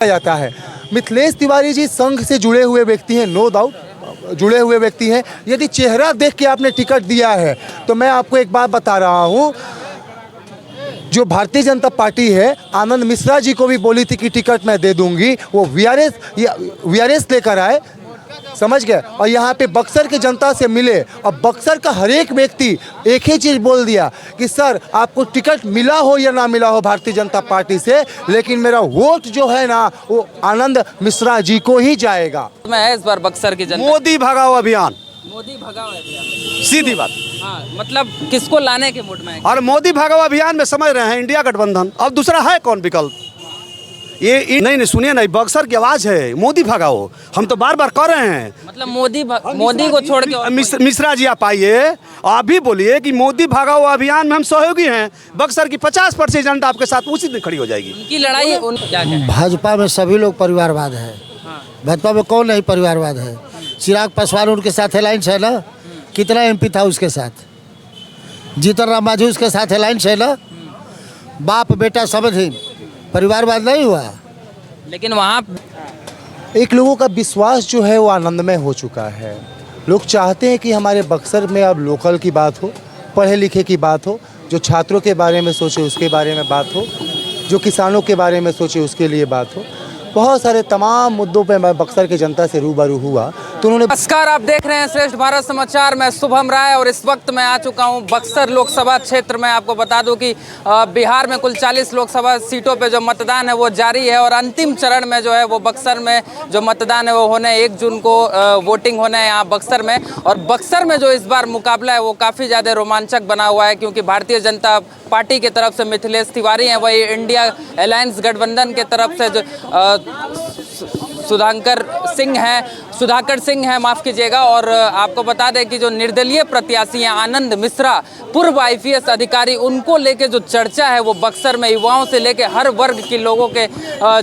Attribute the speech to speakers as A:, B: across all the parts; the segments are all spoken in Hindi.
A: जाता है। मिथिलेश तिवारी जी संघ से जुड़े हुए व्यक्ति हैं, नो डाउट जुड़े हुए व्यक्ति हैं। यदि चेहरा देख के आपने टिकट दिया है तो मैं आपको एक बात बता रहा हूं, जो भारतीय जनता पार्टी है आनंद मिश्रा जी को भी बोली थी कि टिकट मैं दे दूंगी, वो वीआरएस लेकर आए, समझ गए, और यहाँ पे बक्सर के जनता से मिले और बक्सर का हर एक व्यक्ति एक ही चीज़ बोल दिया कि सर आपको टिकट मिला हो या ना मिला हो भारतीय जनता पार्टी से, लेकिन मेरा वोट जो है ना वो आनंद मिश्रा जी को ही जाएगा।
B: मैं इस बार बक्सर की जनता
C: मोदी भगाओ अभियान,
B: मोदी भगाओ अभियान,
C: सीधी बात।
B: हाँ, मतलब किसको लाने के मूड में है?
C: और मोदी भगाओ अभियान में समझ रहे हैं इंडिया गठबंधन, अब दूसरा है कौन विकल्प? ये नहीं सुनिए नहीं, बक्सर की आवाज है मोदी भगाओ, हम तो बार बार कह रहे हैं।
B: मतलब मोदी को छोड़ के और
C: मिश्रा जी आप आइए, आप भी बोलिए कि मोदी भगाओ अभियान में हम सहयोगी हैं। बक्सर की 50% जनता आपके साथ उसी दिन खड़ी हो जाएगी।
B: उनकी लड़ाई क्या है?
D: भाजपा में सभी लोग परिवारवाद है। भाजपा में कौन नहीं परिवारवाद है? चिराग पासवान उनके साथ अलायंस है ना, कितना एमपी था उसके साथ, जीतन राम मांझी उसके साथ अलायंस है ना, बाप बेटा समझ परिवारवाद नहीं हुआ।
B: लेकिन वहाँ
A: एक लोगों का विश्वास जो है वो आनंदमय हो चुका है। लोग चाहते हैं कि हमारे बक्सर में अब लोकल की बात हो, पढ़े लिखे की बात हो, जो छात्रों के बारे में सोचे उसके बारे में बात हो, जो किसानों के बारे में सोचे उसके लिए बात हो। बहुत सारे तमाम मुद्दों पे मैं बक्सर की जनता से रूबरू हुआ तो उन्होंने।
B: नमस्कार, आप देख रहे हैं श्रेष्ठ भारत समाचार। मैं शुभम राय और इस वक्त मैं आ चुका हूं बक्सर लोकसभा क्षेत्र में। आपको बता दूं कि बिहार में कुल 40 लोकसभा सीटों पे जो मतदान है वो जारी है और अंतिम चरण में जो है वो बक्सर में जो मतदान है वो होने 1 जून को वोटिंग होना है यहाँ बक्सर में। और बक्सर में जो इस बार मुकाबला है वो काफ़ी ज़्यादा रोमांचक बना हुआ है, क्योंकि भारतीय जनता पार्टी की तरफ से मिथिलेश तिवारी हैं, वही इंडिया अलायंस गठबंधन के तरफ से जो सुधाकर सिंह हैं, माफ़ कीजिएगा। और आपको बता दें कि जो निर्दलीय प्रत्याशी हैं आनंद मिश्रा, पूर्व आईपीएस अधिकारी, उनको लेके जो चर्चा है वो बक्सर में युवाओं से लेके हर वर्ग के लोगों के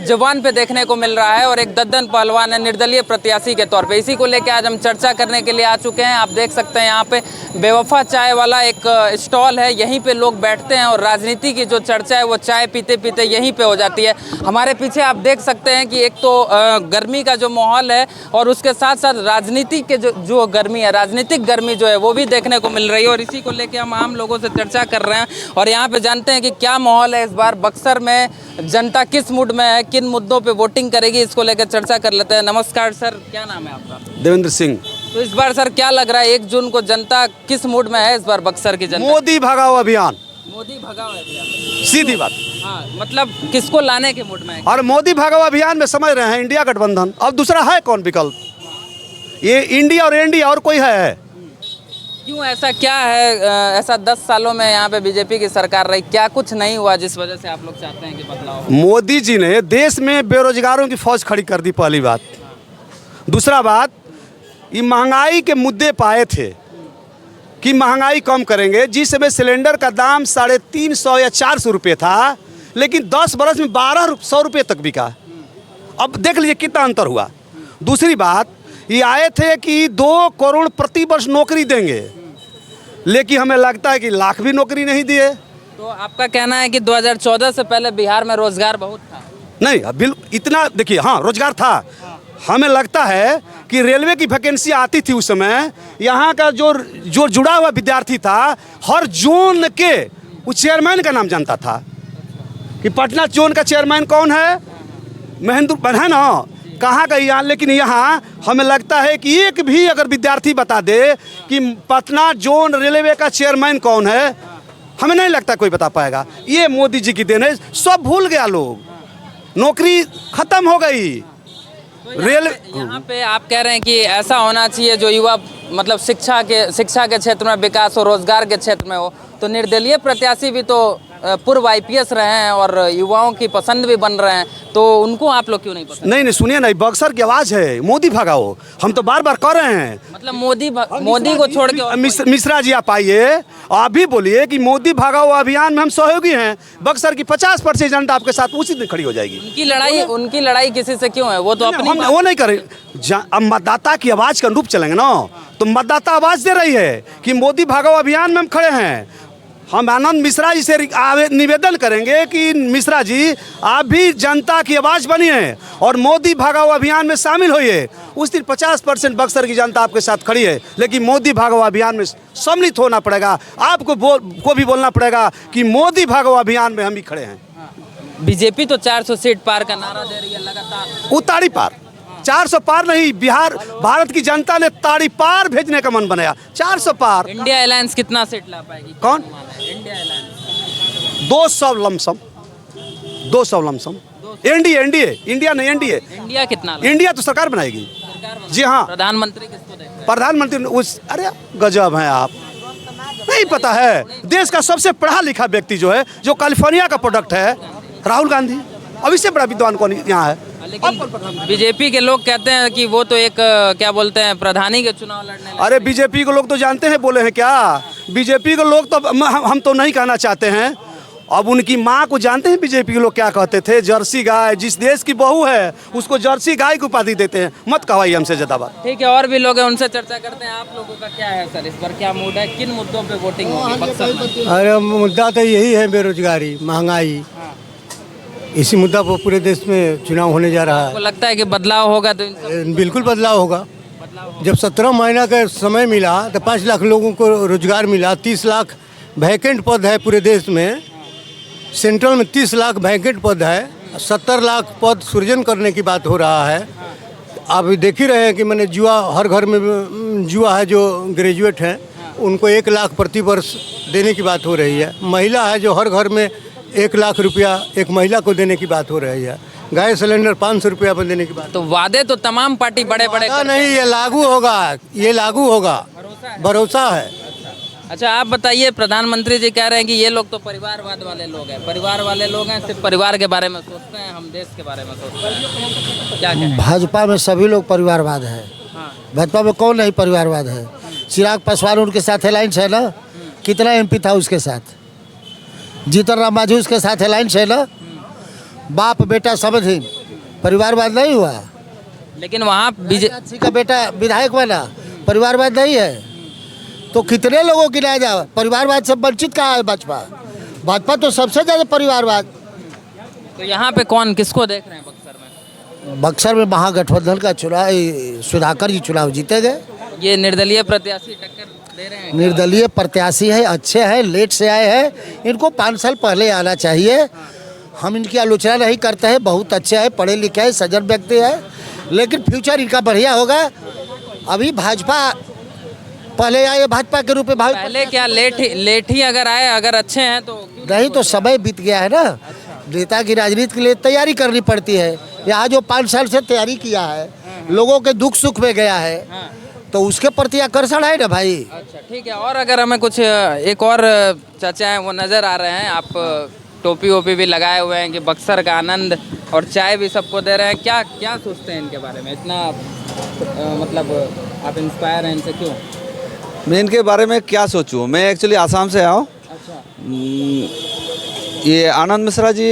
B: जवान पे देखने को मिल रहा है। और एक दद्दन पहलवान है निर्दलीय प्रत्याशी के तौर पे, इसी को लेके आज हम चर्चा करने के लिए आ चुके हैं। आप देख सकते हैं यहाँ पे बेवफा चाय वाला एक स्टॉल है, यहीं पे लोग बैठते हैं और राजनीति की जो चर्चा है वो चाय पीते पीते यहीं पे हो जाती है। हमारे पीछे आप देख सकते हैं कि एक तो गर्मी का जो माहौल है और उसके साथ साथ राजनीति के जो गर्मी है, राजनीतिक गर्मी जो है वो भी देखने को मिल रही है। और इसी को लेके हम आम लोगों से चर्चा कर रहे हैं और यहाँ पे जानते हैं कि क्या माहौल है इस बार बक्सर में, जनता किस मूड में है, किन मुद्दों पे वोटिंग करेगी, इसको लेकर चर्चा कर लेते हैं। नमस्कार सर, क्या नाम है आपका?
C: देवेंद्र सिंह।
B: तो इस बार सर क्या लग रहा है 1 जून को जनता किस मूड में है इस बार बक्सर की जनता?
C: मोदी भगाओ अभियान,
B: मोदी भगाओ अभियान,
C: सीधी बात।
B: हाँ, मतलब किसको लाने के मूड में है?
C: और मोदी भगाओ अभियान में समझ रहे हैं इंडिया गठबंधन, अब दूसरा है कौन विकल्प? ये इंडिया और एनडीए और कोई है?
B: क्यों ऐसा क्या है? ऐसा 10 सालों में यहाँ पे बीजेपी की सरकार रही, क्या कुछ नहीं हुआ जिस वजह से आप लोग चाहते हैं कि बदलाव हो?
C: मोदी जी ने देश में बेरोजगारों की फौज खड़ी कर दी, पहली बात। दूसरा बात, ये महंगाई के मुद्दे पाए थे कि महंगाई कम करेंगे। जिस समय सिलेंडर का दाम 350 या 400 रुपये था, लेकिन 10 बरस में 1200 रुपये तक बिका। अब देख लीजिए कितना अंतर हुआ। दूसरी बात, ये आए थे कि 2 करोड़ प्रति वर्ष नौकरी देंगे, लेकिन हमें लगता है कि लाख भी नौकरी नहीं दिए।
B: तो आपका कहना है कि 2014 से पहले बिहार में रोजगार बहुत था?
C: नहीं, बिल्कुल इतना देखिए, हाँ रोजगार था। हमें लगता है कि रेलवे की वैकेंसी आती थी उस समय, यहाँ का जो जुड़ा हुआ विद्यार्थी था हर जोन के उस चेयरमैन का नाम जानता था कि पटना जोन का चेयरमैन कौन है, महेंद्र है ना, कहाँ का यहाँ। लेकिन यहाँ हमें लगता है कि एक भी अगर विद्यार्थी बता दे कि पटना जोन रेलवे का चेयरमैन कौन है, हमें नहीं लगता कोई बता पाएगा। ये मोदी जी की देन है, सब भूल गया लोग, नौकरी खत्म हो गई।
B: तो यहाँ पे आप कह रहे हैं कि ऐसा होना चाहिए जो युवा मतलब शिक्षा के क्षेत्र में विकास हो, रोजगार के क्षेत्र में हो। तो निर्दलीय प्रत्याशी भी तो पूर्व आईपीएस रहे हैं और युवाओं की पसंद भी बन रहे हैं, तो उनको आप लोग क्यों नहीं पसंद?
C: नहीं सुनिए नहीं, बक्सर की आवाज है मोदी भगाओ, हम तो बार बार कह रहे हैं।
B: मतलब मोदी को छोड़ के
C: मिश्रा जी आप आइए, आप भी बोलिए कि मोदी भगाओ अभियान में हम सहयोगी हैं। बक्सर की 50% जनता आपके साथ उसी दिन खड़ी हो जाएगी।
B: उनकी लड़ाई किसी से क्यों है? वो तो अपनी
C: वो नहीं करें। अब मतदाता की आवाज का अनुरूप चलेंगे ना, तो मतदाता आवाज दे रही है कि मोदी भगाओ अभियान में हम खड़े हैं। हम आनंद मिश्रा जी से निवेदन करेंगे कि मिश्रा जी आप भी जनता की आवाज़ बनिए और मोदी भगाओ अभियान में शामिल होइए। उस दिन 50% बक्सर की जनता आपके साथ खड़ी है, लेकिन मोदी भगाओ अभियान में सम्मिलित होना पड़ेगा। आपको को भी बोलना पड़ेगा कि मोदी भगाओ अभियान में हम भी खड़े हैं।
B: बीजेपी तो 400 सीट पार का नारा दे रही है लगातार।
C: उतारी पार 400 पार नहीं, भारत की जनता ने ताड़ी पार भेजने का मन बनाया। 400 पार।
B: इंडिया अलायंस कितना सीट ला पाएगी?
C: कौन?
B: India alliance
C: 200 lump sum, 200 lump sum. NDA, India नहीं, एनडीए।
B: इंडिया कितना?
C: इंडिया तो सरकार बनाएगी। जी हाँ।
B: प्रधानमंत्री किसको देख रहे हैं?
C: प्रधानमंत्री उस, अरे गजब हैं आप, नहीं पता है। देश का सबसे पढ़ा लिखा व्यक्ति जो है, जो कैलिफोर्निया का प्रोडक्ट है, राहुल गांधी। अब इससे बड़ा विद्वान कौन यहाँ है?
B: लेकिन बीजेपी के लोग कहते हैं कि वो तो एक क्या बोलते हैं, प्रधानी के चुनाव लड़ने लगे।
C: अरे बीजेपी के लोग तो जानते हैं बोले हैं क्या? बीजेपी के लोग तो हम तो नहीं कहना चाहते हैं। अब उनकी माँ को जानते हैं बीजेपी के लोग क्या कहते थे? जर्सी गाय। जिस देश की बहू है उसको जर्सी गाय की उपाधि देते हैं। मत कहवाइए हमसे ज़्यादा बात।
B: ठीक है, और भी लोग हैं, उनसे चर्चा करते हैं। आप लोगों का क्या है सर, इस पर क्या मूड है? किन मुद्दों पे वोटिंग होगी बक्सर में?
E: अरे मुद्दा तो यही है, बेरोजगारी, महंगाई। इसी मुद्दा पर पूरे देश में चुनाव होने जा रहा
B: आपको लगता है कि बदलाव होगा? तो
E: है। बिल्कुल बदलाव होगा। जब 17 महीना का समय मिला तो 5 लाख लोगों को रोजगार मिला। 30 लाख वैकेंट पद है पूरे देश में। सेंट्रल में 30 लाख वैकेंट पद है। 70 लाख पद सृजन करने की बात हो रहा है। आप देख ही रहे हैं कि मैंने जुआ, हर घर में जुआ है, जो ग्रेजुएट हैं उनको 1 लाख प्रति वर्ष देने की बात हो रही है। महिला है जो हर घर में 1 लाख रुपया एक महिला को देने की बात हो रही है। गैस सिलेंडर 500 रुपया पर देने की बात।
B: तो वादे तो तमाम पार्टी बड़े बड़े
E: नहीं, ये लागू होगा, ये लागू होगा, भरोसा है।
B: अच्छा आप बताइए, प्रधानमंत्री जी कह रहे हैं कि ये लोग तो परिवारवाद वाले लोग हैं। परिवार वाले लोग हैं, सिर्फ परिवार के बारे में सोचते हैं, हम देश के बारे में सोचते हैं। क्या कहें?
D: भाजपा में सभी लोग परिवारवाद है। भाजपा में कौन नहीं परिवारवाद है? चिराग पासवान उनके साथ अलायंस है ना? कितना एमपी था उसके साथ? जीतन राम मांझी उसके साथ अलायंस है ना? बाप बेटा समझ परिवारवाद नहीं हुआ।
B: लेकिन वहाँ
D: बीजेपी का बेटा विधायक बना, परिवारवाद नहीं है? तो कितने लोगों की गिनाया जाए? परिवारवाद से वंचित कहाँ है भाजपा? भाजपा तो सबसे ज़्यादा परिवारवाद।
B: तो यहाँ पे कौन किसको देख रहे हैं बक्सर में?
D: बक्सर में महागठबंधन का चुनाव, सुधाकर जी चुनाव जीतेंगे।
B: ये निर्दलीय प्रत्याशी टक्कर दे रहे हैं?
D: निर्दलीय प्रत्याशी है, अच्छे हैं, लेट से आए हैं। इनको 5 साल पहले आना चाहिए। हम इनकी आलोचना नहीं करते हैं, बहुत अच्छे हैं, पढ़े लिखे हैं, सज्जन व्यक्ति है, लेकिन फ्यूचर इनका बढ़िया होगा। अभी भाजपा पहले आए भाजपा के रूप में,
B: पहले क्या लेट ही अगर आए, अगर अच्छे हैं तो
D: नहीं, तो समय बीत गया है ना। नेता की राजनीति के लिए तैयारी करनी पड़ती है। यहाँ जो 5 साल से तैयारी किया है, लोगों के दुख सुख में गया है, तो उसके प्रति आकर्षण है ना भाई।
B: अच्छा ठीक है, और अगर हमें कुछ एक और चाचा हैं वो नज़र आ रहे हैं, आप टोपी वोपी भी लगाए हुए हैं कि बक्सर का आनंद और चाय भी सबको दे रहे हैं। क्या क्या सोचते हैं इनके बारे में? इतना मतलब आप इंस्पायर हैं इनसे, क्यों?
F: मैं इनके बारे में क्या सोचूं? मैं एक्चुअली आसाम से आया हूँ।
B: अच्छा।
F: ये आनंद मिश्रा जी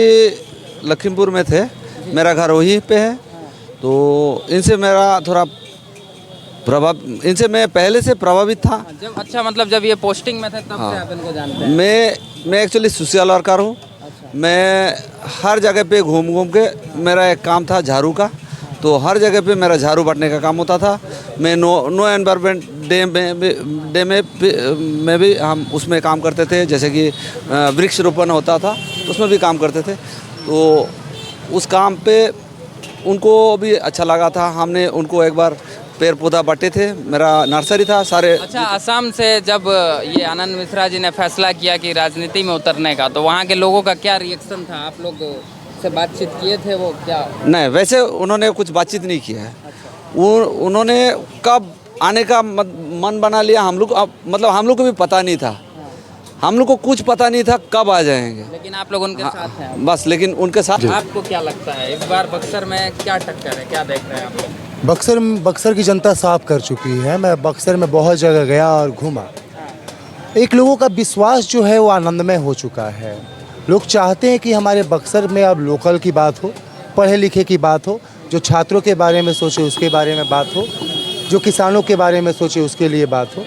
F: लखीमपुर में थे, मेरा घर वहीं पे है। तो इनसे मेरा थोड़ा इनसे मैं पहले से प्रभावित था।
B: जब अच्छा मतलब जब ये पोस्टिंग में थे तब से आप इनको जानते हैं?
F: मैं एक्चुअली सोशल वर्कर हूँ। मैं हर जगह पे घूम घूम के, मेरा एक काम था झाड़ू का, तो हर जगह पे मेरा झाड़ू बांटने का काम होता था। मैं नो एनवायरमेंट डे में भी हम उसमें काम करते थे, जैसे कि वृक्ष रोपण होता था, उसमें भी काम करते थे। तो उस काम पे उनको भी अच्छा लगा था। हमने उनको एक बार पेड़ पौधा बांटे थे, मेरा नर्सरी था सारे।
B: अच्छा, असम से जब ये आनंद मिश्रा जी ने फैसला किया कि राजनीति में उतरने का, तो वहाँ के लोगों का क्या रिएक्शन था? आप लोग से बातचीत किए थे? वो क्या
F: नहीं, वैसे उन्होंने कुछ बातचीत नहीं किया है। उन्होंने कब आने का मन बना लिया, हम लोग मतलब हम लोग को भी पता नहीं था, हम लोग को कुछ पता नहीं था कब आ जाएंगे।
B: लेकिन आप लोग उनके साथ हैं
F: बस। लेकिन उनके साथ
B: आपको क्या लगता है इस बार बक्सर में क्या टक्कर है, क्या देख रहे हैं आप लोग?
A: बक्सर की जनता साफ कर चुकी है। मैं बक्सर में बहुत जगह गया और घूमा। एक लोगों का विश्वास जो है वो आनंदमय हो चुका है। लोग चाहते हैं कि हमारे बक्सर में अब लोकल की बात हो, पढ़े लिखे की बात हो, जो छात्रों के बारे में सोचे उसके बारे में बात हो, जो किसानों के बारे में सोचे उसके लिए बात हो।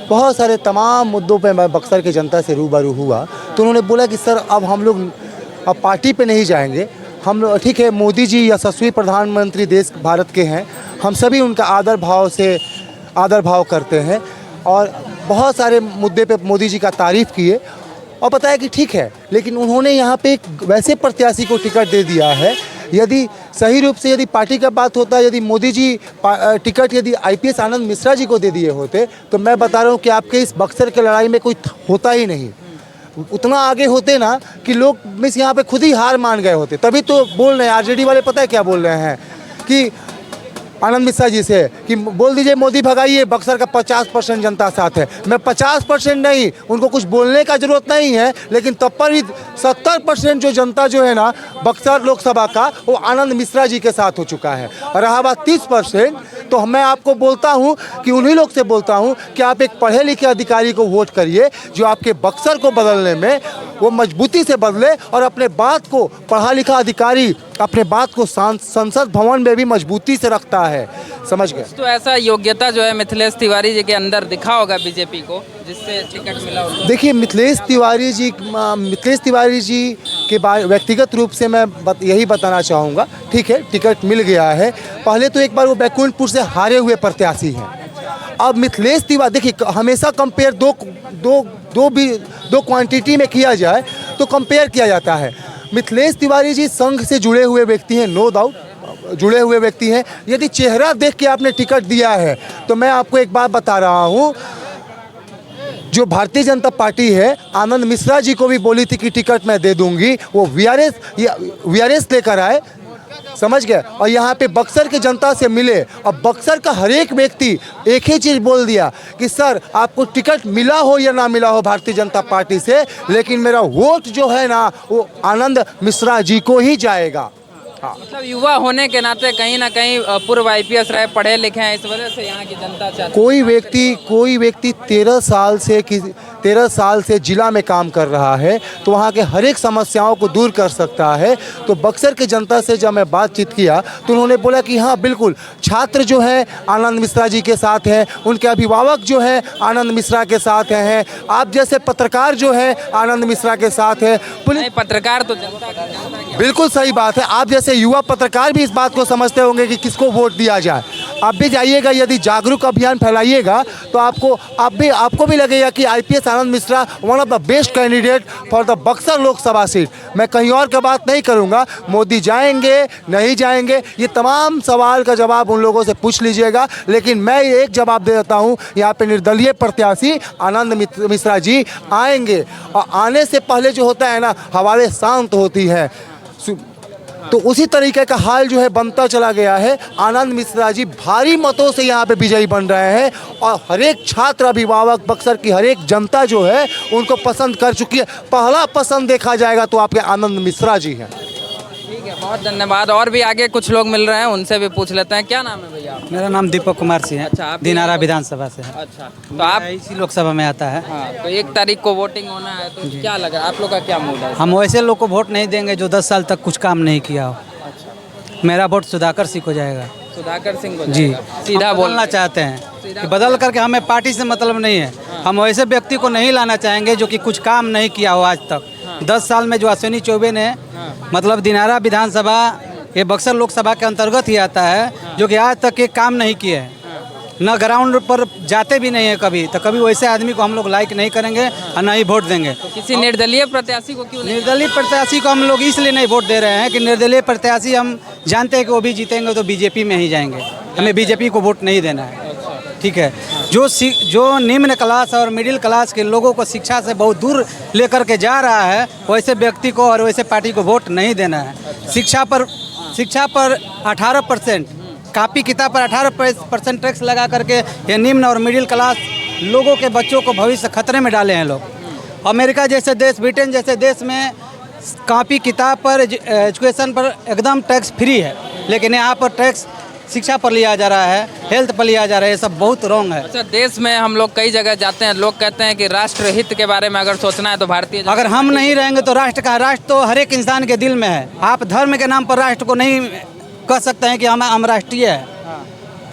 A: बहुत सारे तमाम मुद्दों पे मैं बक्सर की जनता से रूबरू हुआ, तो उन्होंने बोला कि सर अब हम लोग अब पार्टी पे नहीं जाएंगे, हम लोग ठीक है मोदी जी यशस्वी प्रधानमंत्री देश भारत के हैं, हम सभी उनका आदर भाव करते हैं और बहुत सारे मुद्दे पे मोदी जी का तारीफ़ किए और बताया कि ठीक है, लेकिन उन्होंने यहाँ पे एक वैसे प्रत्याशी को टिकट दे दिया है, यदि सही रूप से यदि पार्टी का बात होता, यदि मोदी जी टिकट यदि आईपीएस आनंद मिश्रा जी को दे दिए होते, तो मैं बता रहा हूँ कि आपके इस बक्सर की लड़ाई में कोई होता ही नहीं। उतना आगे होते ना कि लोग मिस यहाँ पे खुद ही हार मान गए होते। तभी तो बोल रहे हैं आरजेडी वाले, पता है क्या बोल रहे हैं कि आनंद मिश्रा जी से कि बोल दीजिए मोदी भगाइए, बक्सर का 50% जनता साथ है। मैं 50% नहीं, उनको कुछ बोलने का जरूरत नहीं है, लेकिन तब पर भी 70% जो जनता जो है ना बक्सर लोकसभा का, वो आनंद मिश्रा जी के साथ हो चुका है। और रहा बात 30%, तो मैं आपको बोलता हूँ कि उन्हीं लोग से बोलता हूँ कि आप एक पढ़े लिखे अधिकारी को वोट करिए जो आपके बक्सर को बदलने में वो मजबूती से बदले और अपने बात को, पढ़ा लिखा अधिकारी अपने बात को संसद भवन में भी मजबूती से रखता है। समझ गए?
B: तो ऐसा योग्यता जो है मिथिलेश तिवारी जी के अंदर दिखा होगा बीजेपी को, जिससे टिकट मिला होगा।
A: देखिए मिथिलेश तिवारी जी के बारे व्यक्तिगत रूप से मैं यही बताना चाहूँगा, ठीक है टिकट मिल गया है। पहले तो एक बार वो बैकुंठपुर से हारे हुए प्रत्याशी हैं। अब मिथिलेश तिवारी, देखिए हमेशा कंपेयर दो क्वांटिटी में किया जाए तो कंपेयर किया जाता है। मिथिलेश तिवारी जी संघ से जुड़े हुए व्यक्ति हैं, नो डाउट जुड़े हुए व्यक्ति हैं। यदि चेहरा देख के आपने टिकट दिया है तो मैं आपको एक बात बता रहा हूँ, जो भारतीय जनता पार्टी है आनंद मिश्रा जी को भी बोली थी कि टिकट मैं दे दूंगी, वो वीआरएस लेकर आए, समझ गए, और यहाँ पे बक्सर की जनता से मिले और बक्सर का हर एक व्यक्ति एक ही चीज़ बोल दिया कि सर आपको टिकट मिला हो या ना मिला हो भारतीय जनता पार्टी से, लेकिन मेरा वोट जो है ना वो आनंद मिश्रा जी को ही जाएगा। हाँ।
B: मतलब युवा होने के नाते कहीं ना कहीं पूर्व आईपीएस रहे, पढ़े लिखे हैं, इस वजह से यहाँ की जनता चाहती है।
A: कोई व्यक्ति 13 साल से जिला में काम कर रहा है तो वहाँ के हर एक समस्याओं को दूर कर सकता है। तो बक्सर की जनता से जब मैं बातचीत किया तो उन्होंने बोला कि हाँ बिल्कुल, छात्र जो है आनंद मिश्रा जी के साथ हैं, उनके अभिभावक जो है आनंद मिश्रा के साथ हैं, आप जैसे पत्रकार जो है आनंद मिश्रा के साथ है।
B: पत्रकार तो जनता की
A: बिल्कुल सही बात है, आप जैसे युवा पत्रकार भी इस बात को समझते होंगे कि किसको वोट दिया जाए। आप भी जाइएगा, यदि जागरूक अभियान फैलाइएगा तो आपको भी लगेगा कि IPS Anand Mishra one of the best candidate for the Buxar Lok Sabha seat. मैं कहीं और का बात नहीं करूंगा, मोदी जाएंगे नहीं जाएंगे ये तमाम सवाल का जवाब उन लोगों से पूछ लीजिएगा, लेकिन मैं एक जवाब दे देता हूं, यहाँ पे निर्दलीय प्रत्याशी आनंद मिश्रा जी आएंगे और आने से पहले जो होता है ना हवाएं शांत होती है, तो उसी तरीके का हाल जो है बनता चला गया है। आनंद मिश्रा जी भारी मतों से यहाँ पे विजयी बन रहे हैं और हर एक छात्र अभिभावक बक्सर की हर एक जनता जो है उनको पसंद कर चुकी है। पहला पसंद देखा जाएगा तो आपके आनंद मिश्रा जी हैं।
B: ठीक है, बहुत धन्यवाद। और भी आगे कुछ लोग मिल रहे हैं, उनसे भी पूछ लेते हैं। क्या नाम है भैया?
G: मेरा नाम दीपक कुमार सिंह है।
B: अच्छा, आप
G: दिनारा विधानसभा से है।
B: अच्छा, तो आप
G: इसी लोकसभा में आता है।
B: हाँ, तो 1 तारीख को वोटिंग होना है, तो क्या लग रहा है आप लोग का, क्या मूड है?
G: हम वैसे लोग को वोट नहीं देंगे जो 10 साल तक कुछ काम नहीं किया हो। मेरा वोट सुधाकर सिंह को जाएगा।
B: सुधाकर सिंह को
G: जी,
B: सीधा
G: बोलना चाहते हैं कि बदल करके हमें पार्टी से मतलब नहीं है। हम वैसे व्यक्ति को नहीं लाना चाहेंगे जो कि कुछ काम नहीं किया हो आज तक। 10 साल में जो अश्विनी चौबे ने मतलब दिनारा विधानसभा ये बक्सर लोकसभा के अंतर्गत ही आता है, जो कि आज तक एक काम नहीं किए हैं, न ग्राउंड पर जाते भी नहीं है कभी, तो कभी वैसे आदमी को हम लोग लाइक नहीं करेंगे और न ही वोट देंगे।
B: तो किसी निर्दलीय प्रत्याशी को क्यों नहीं?
G: निर्दलीय प्रत्याशी को हम लोग इसलिए नहीं वोट दे रहे हैं कि निर्दलीय प्रत्याशी हम जानते हैं कि वो भी जीतेंगे तो बीजेपी में ही जाएंगे, हमें बीजेपी को वोट नहीं देना है। ठीक है, जो निम्न क्लास और मिडिल क्लास के लोगों को शिक्षा से बहुत दूर लेकर के जा रहा है, वैसे व्यक्ति को और वैसे पार्टी को वोट नहीं देना है। शिक्षा पर 18%, कापी किताब पर 18% टैक्स लगा करके ये निम्न और मिडिल क्लास लोगों के बच्चों को भविष्य खतरे में डाले हैं लोग। अमेरिका जैसे देश, ब्रिटेन जैसे देश में कापी किताब पर, एजुकेशन पर एकदम टैक्स फ्री है, लेकिन यहाँ पर टैक्स शिक्षा पर लिया जा रहा है, हेल्थ पर लिया जा रहा है, ये सब बहुत रॉन्ग है।
B: अच्छा, देश में हम लोग कई जगह जाते हैं, लोग कहते हैं कि राष्ट्र हित के बारे में अगर सोचना है तो भारतीय,
G: अगर हम नहीं रहेंगे तो राष्ट्र का, राष्ट्र तो हर एक इंसान के दिल में है। आप धर्म के नाम पर राष्ट्र को नहीं कह सकते हैं कि हम राष्ट्रीय है।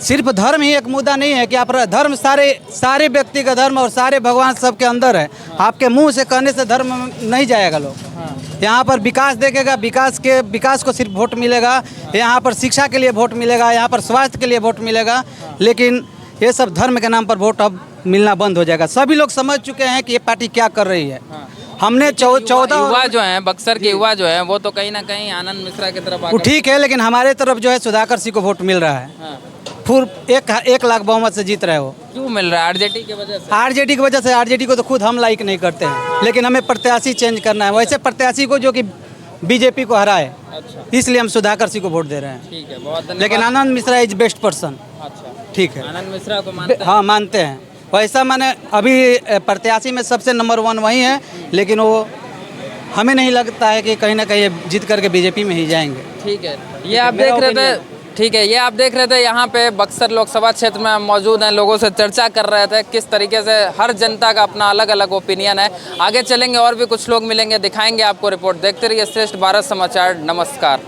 G: सिर्फ धर्म ही एक मुद्दा नहीं है कि आप धर्म सारे व्यक्ति का धर्म और सारे भगवान सबके अंदर है। आपके मुंह से कहने से धर्म नहीं जाएगा लोग। यहाँ पर विकास देखेगा, विकास को सिर्फ वोट मिलेगा, यहाँ पर शिक्षा के लिए वोट मिलेगा, यहाँ पर स्वास्थ्य के लिए वोट मिलेगा, लेकिन ये सब धर्म के नाम पर वोट अब मिलना बंद हो जाएगा। सभी लोग समझ चुके हैं कि ये पार्टी क्या कर रही है। हमने 14
B: युवा जो हैं, बक्सर के युवा जो हैं, वो तो कहीं ना कहीं आनंद मिश्रा की तरफ
G: वो ठीक है, लेकिन हमारे तरफ जो है सुधाकर सिंह को वोट मिल रहा है। फिर 1 लाख बहुमत से जीत रहे हो।
B: क्यों मिल रहा है? आरजेडी की वजह से?
G: आरजेडी की वजह से। आरजेडी को तो खुद हम लाइक नहीं करते हैं, लेकिन हमें प्रत्याशी चेंज करना है, वैसे प्रत्याशी को जो कि बीजेपी को हराए।
B: अच्छा,
G: इसलिए हम सुधाकर सिंह को वोट दे रहे हैं।
B: ठीक है, बहुत धन्यवाद।
G: लेकिन आनंद मिश्रा इज बेस्ट पर्सन।
B: अच्छा,
G: ठीक है,
B: आनंद मिश्रा को मानते हैं?
G: हाँ मानते हैं। वैसा मैंने अभी प्रत्याशी में सबसे नंबर 1 वही है, लेकिन वो हमें नहीं लगता है कि कहीं ना कहीं जीत करके बीजेपी में ही जाएंगे।
B: ठीक है, ये आप देख रहे थे। ठीक है, ये आप देख रहे थे यहाँ पे बक्सर लोकसभा क्षेत्र में हम मौजूद हैं, लोगों से चर्चा कर रहे थे किस तरीके से हर जनता का अपना अलग अलग ओपिनियन है। आगे चलेंगे और भी कुछ लोग मिलेंगे, दिखाएंगे आपको रिपोर्ट। देखते रहिए श्रेष्ठ भारत समाचार। नमस्कार।